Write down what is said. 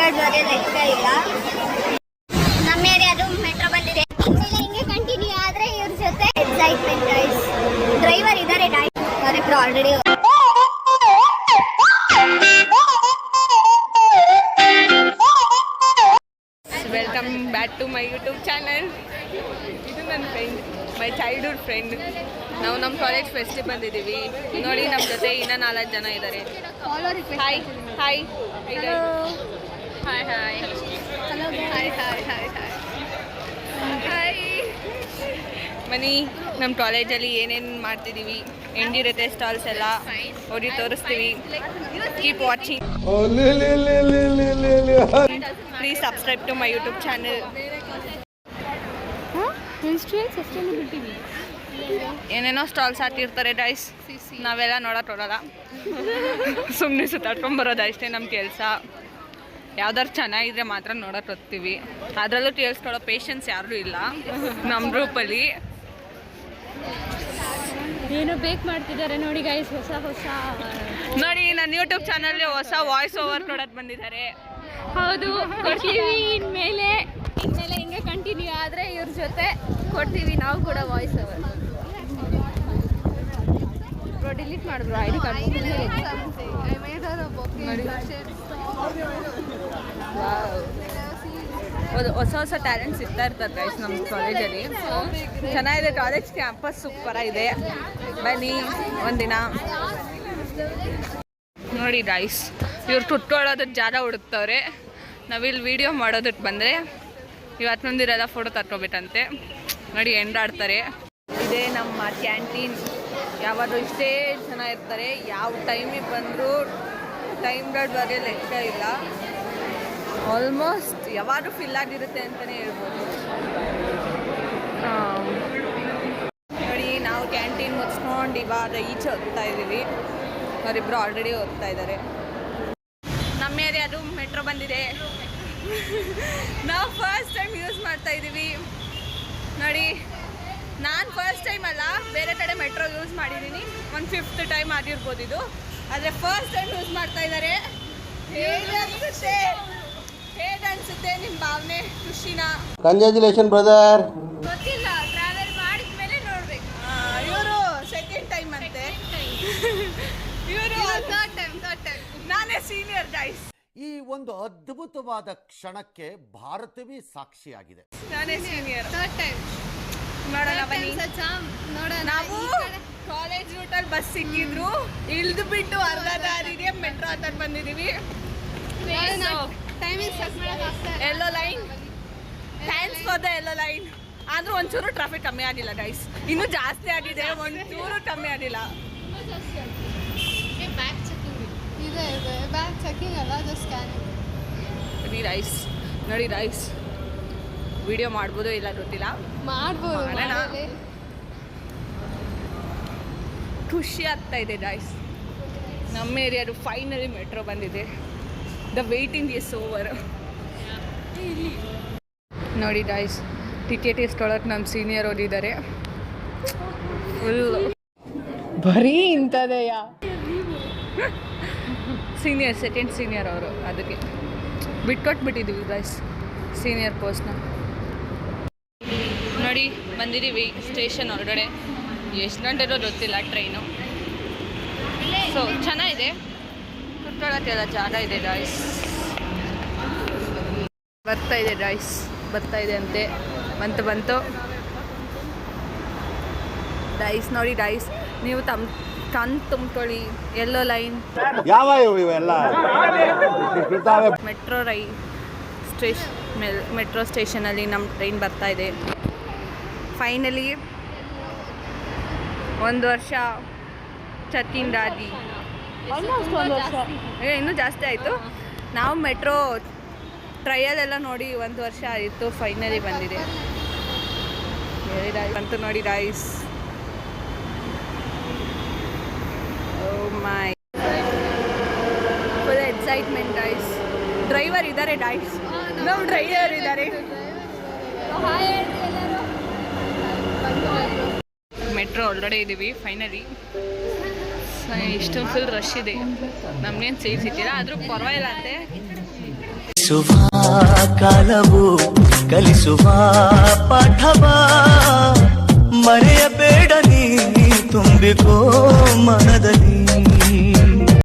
ಟೈಮ್ಗಳಿಗೆ ಲೆಕ್ಕ ಇಲ್ಲ. ನಮ್ಮ ಏರಿಯಾದು ಮೆಟ್ರೋ ಬಂದಿದೆ. ಹಿಂಗೆ ಕಂಟಿನ್ಯೂ ಆದರೆ ಇವ್ರ ಜೊತೆ ಎಕ್ಸೈಟ್ಮೆಂಟ್ ಗೈಸ್. ಡ್ರೈವರ್ ಇದ್ದಾರೆ ಅವರಿಬ್ರು already. Welcome back to my YouTube channel. ಇದು ನನ್ನ ಫ್ರೆಂಡ್, ಮೈ ಚೈಲ್ಡ್ಹುಡ್ ಫ್ರೆಂಡ್. ನಾವು ನಮ್ಮ ಕಾಲೇಜ್ ಫೆಸ್ಟಿಗೆ ಬಂದಿದ್ದೀವಿ. ನೋಡಿ ನಮ್ಮ ಜೊತೆ ಇನ್ನೂ 4 ಜನ ಇದ್ದಾರೆ. Hi hi hi hi hi hi hi hi. ಬನ್ನಿ, ನಮ್ಮ ಕಾಲೇಜಲ್ಲಿ ಏನೇನು ಮಾಡ್ತಿದ್ದೀವಿ, ಹೆಂಗಿರುತ್ತೆ ಸ್ಟಾಲ್ಸ್ ಎಲ್ಲ ನೋಡಿ ತೋರಿಸ್ತೀವಿ. Keep watching. Please subscribe to my YouTube channel. ಏನೇನೋ ಸ್ಟಾಲ್ಸ್ ಹಾಕಿರ್ತಾರೆ ಡೈಸ್, ನಾವೆಲ್ಲ ನೋಡೋಲ್ಲ, ಸುಮ್ಮನೆ ಸುತ್ತಾಡ್ಕೊಂಬರೋದು ಅಷ್ಟೇ ನಮ್ಮ ಕೆಲಸ. ಯಾವ್ದಾರು ಚೆನ್ನಾಗಿದ್ರೆ ಮಾತ್ರ ನೋಡೋಕೆ ಹೋಗ್ತೀವಿ. ಅದರಲ್ಲೂ ಕೇಳಿಸ್ಕೊಳ್ಳೋ ಪೇಷನ್ಸ್ ಯಾರೂ ಇಲ್ಲ ನಮ್ಮ ಗ್ರೂಪಲ್ಲಿ. ಏನು ಬೇಕ್ ಮಾಡ್ತಿದ್ದಾರೆ ನೋಡಿ ಗೈಸ್, ಹೊಸ ನೋಡಿ ನನ್ನ ಯೂಟ್ಯೂಬ್ ಚಾನಲ್ಲಿ ಹೊಸ ವಾಯ್ಸ್ ಓವರ್ ಕೊಡೋದು ಬಂದಿದ್ದಾರೆ. ಹೌದು, ಕೊಡ್ತೀವಿ. ಇನ್ಮೇಲೆ ಹಿಂಗೆ ಕಂಟಿನ್ಯೂ ಆದರೆ ಇವ್ರ ಜೊತೆ ಕೊಡ್ತೀವಿ ನಾವು ಕೂಡ ವಾಯ್ಸ್ ಓವರ್. ಡಿಲೀಟ್ ಮಾಡಿದ್ರು ಐ ಡಿ ಕಾರ್ಡ್. ಹೊಸ ಟ್ಯಾಲೆಂಟ್ಸ್ ಇರ್ತಾರೆ ಗೈಸ್ ನಮ್ಮ ಕಾಲೇಜಲ್ಲಿ. ಚೆನ್ನಾಗಿದೆ ಕಾಲೇಜ್ ಕ್ಯಾಂಪಸ್, ಸೂಪರಾಗಿದೆ. ಬನ್ನಿ ಒಂದಿನ ನೋಡಿ ಗೈಸ್. ಇವ್ರು ಕುತ್ಕೊಳ್ಳೋದಕ್ಕೆ ಜಾಗ ಹುಡುಕ್ತವ್ರೆ. ನಾವಿಲ್ಲಿ ವೀಡಿಯೋ ಮಾಡೋದಕ್ಕೆ ಬಂದರೆ ಇವತ್ತು ಮುಂದಿರೆಲ್ಲ ಫೋಟೋ ತರ್ಕೊಬೇಕಂತೆ. ನೋಡಿ ಎಂಡಾಡ್ತಾರೆ. ಇದೇ ನಮ್ಮ ಕ್ಯಾಂಟೀನ್. ಯಾವಾಗಲೂ ಇಷ್ಟೇ ಜನ ಇರ್ತಾರೆ. ಯಾವ ಟೈಮಿಗೆ ಬಂದರೂ ಟೈಮ್ಗಳ ಬಗ್ಗೆ ಲೆಕ್ಕ ಇಲ್ಲ. ಆಲ್ಮೋಸ್ಟ್ ಯಾವಾಗಲೂ ಫಿಲ್ ಆಗಿರುತ್ತೆ ಅಂತಲೇ ಹೇಳ್ಬೋದು. ನೋಡಿ, ನಾವು ಕ್ಯಾಂಟೀನ್ ಮುಚ್ಕೊಂಡು ಇವಾಗ ಈಚೆ ಹೋಗ್ತಾ ಇದ್ದೀವಿ. ಅವರಿಬ್ಬರು ಆಲ್ರೆಡಿ ಹೋಗ್ತಾ ಇದ್ದಾರೆ. ನಮ್ಮ ಏರಿಯಾದು ಮೆಟ್ರೋ ಬಂದಿದೆ. ನಾವು ಫಸ್ಟ್ ಟೈಮ್ ಯೂಸ್ ಮಾಡ್ತಾ ಇದ್ದೀವಿ. ನೋಡಿ, ನಾನು ಫಸ್ಟ್ ಟೈಮ್ ಅಲ್ಲ, ಬೇರೆ ಕಡೆ ಮೆಟ್ರೋ ಯೂಸ್ ಮಾಡಿದ್ದೀನಿ. 1/5 ಟೈಮ್ ಆಗಿರ್ಬೋದು ಇದು. ಆದರೆ ಫಸ್ಟ್ ಟೈಮ್ ಯೂಸ್ ಮಾಡ್ತಾ ಇದ್ದಾರೆ. ಹೇಗೆ ಅನಿಸುತ್ತೆ ನಿಮ್ಮ ಭಾವನೆ, ಖುಷಿನ? Congratulation brother. ಗೊತ್ತಿಲ್ಲ, ಟ್ರಾವೆಲ್ ಮಾಡಿದ ಮೇಲೆ ನೋಡ್ಬೇಕು. ಇವರು ಸೆಕೆಂಡ್ ಟೈಮ್ ಅಂತೆ. ಇವರು ಥರ್ಡ್ ಟೈಮ್. ನಾನೇ ಸೀನಿಯರ್ ಗೈಸ್. ಈ ಒಂದು ಅದ್ಭುತವಾದ ಕ್ಷಣಕ್ಕೆ ಭಾರತವೇ ಸಾಕ್ಷಿಯಾಗಿದೆ. ನಾನೇ ಸೀನಿಯರ್. ಥರ್ಡ್ ಟೈಮ್ ನೋಡೋಣ ಬನ್ನಿ. ನೋಡೋಣ. ನಾವು ಕಾಲೇಜ್ ರೂಟಲ್ಲಿ ಬಸ್ ಸಿಕ್ಕಿದ್ರು, ಇಳಿದು ಬಿಟ್ಟು ಅರ್ಧ ದಾರಿಗೆ ಮೆಟ್ರೋ ಹತ್ತಕ್ಕೆ ಬಂದಿದ್ದೀವಿ. Yellow line, thanks for the yellow line. ಆದರೂ ಒಂಚೂರು ಟ್ರಾಫಿಕ್ ಕಮ್ಮಿ ಆಗಿಲ್ಲ ಗೈಸ್. ಇನ್ನೂ ಜಾಸ್ತಿ ಆಗಿದೆ, ಒಂಚೂರು ಕಮ್ಮಿ ಆಗಿಲ್ಲ. ನೋಡಿ ರೈಸ್ ವಿಡಿಯೋ ಮಾಡ್ಬೋದು ಇಲ್ಲ ಗೊತ್ತಿಲ್ಲ, ಮಾಡ್ಬೋದು. ಖುಷಿ ಆಗ್ತಾ ಇದೆ ಗೈಸ್. ನಮ್ಮ ಏರಿಯಾದು ಫೈನಲಿ ಮೆಟ್ರೋ ಬಂದಿದೆ. The waiting is over. ನೋಡಿ ಗೈಸ್, ಟಿಕೆಟ್ ಇಸ್ಕೊಳ್ಳೋಕೆ ನಮ್ಮ ಸೀನಿಯರ್ ಓದಿದ್ದಾರೆ. ಫುಲ್ ಬರೀ ಇಂಥದೆಯಾ? ಸೀನಿಯರ್, ಸೆಕೆಂಡ್ ಸೀನಿಯರ್ ಅವರು. ಅದಕ್ಕೆ ಬಿಟ್ಕೊಟ್ಬಿಟ್ಟಿದ್ದೀವಿ ಗೈಸ್ ಸೀನಿಯರ್ ಪೋಸ್ಟ್ನ. ನೋಡಿ ಬಂದಿದ್ದೀವಿ ಸ್ಟೇಷನ್ ಹೊರಗಡೆ. ಎಷ್ಟು ಗಂಟೆನೋ ಗೊತ್ತಿಲ್ಲ ಟ್ರೈನು. ಸೊ ಚೆನ್ನಾಗಿದೆ, ಕುತ್ಕೊಳ್ಳೋಕ್ಕೆಲ್ಲ ಜಾಗ ಇದೆ ಗಾಯ್ಸ್. ಬರ್ತಾ ಇದೆ ಗಾಯ್ಸ್, ಬರ್ತಾ ಇದೆ ಅಂತೆ. ಬಂತು ಡೈಸ್. ನೋಡಿ ಡೈಸ್, ನೀವು ಕಣ್ ತುಂಬ್ಕೊಳ್ಳಿ. ಎಲ್ಲೋ ಲೈನ್, ಯಾವ ಇವೆಲ್ಲ ಮೆಟ್ರೋ ಸ್ಟೇಷನಲ್ಲಿ ನಮ್ಮ ಟ್ರೈನ್ ಬರ್ತಾ ಇದೆ. ಫೈನಲಿ 1 ವರ್ಷ ಚತ್ತಿಂದಾಗಿ, ಇನ್ನೂ ಜಾಸ್ತಿ ಆಯಿತು. ನಾವು ಮೆಟ್ರೋ ಟ್ರಯಲೆಲ್ಲ ನೋಡಿ 1 ವರ್ಷ ಆಯಿತು. ಫೈನಲಿ ಬಂದಿದೆ. ಬಂತು ನೋಡಿ dies. My full excitement dies. Driver ಇದ್ದಾರೆ ಡೈಸ್, ನಮ್ಮ ಡ್ರೈವರ್ ಇದ್ದಾರೆ. ಮೆಟ್ರೋ ಒಳಗಡೆ ಇದ್ದೀವಿ ಫೈನಲಿ. ಇಷ್ಟು ಫುಲ್ ರಶ್ ಇದೆ. ನಮಗೇನು ಸೀಟ್ ಸಿಕ್ಕಿಲ್ಲ, ಆದರೂ ಪರವಾಗಿಲ್ಲ ಅಂತೆ. ತಿಳಿಸುವ ಕಾಲವು ಕಲಿಸುವ ಪಾಠವ ಮರೆಯಬೇಡ ನೀ ತುಂಬಿಕೋ ಮನದಲ್ಲಿ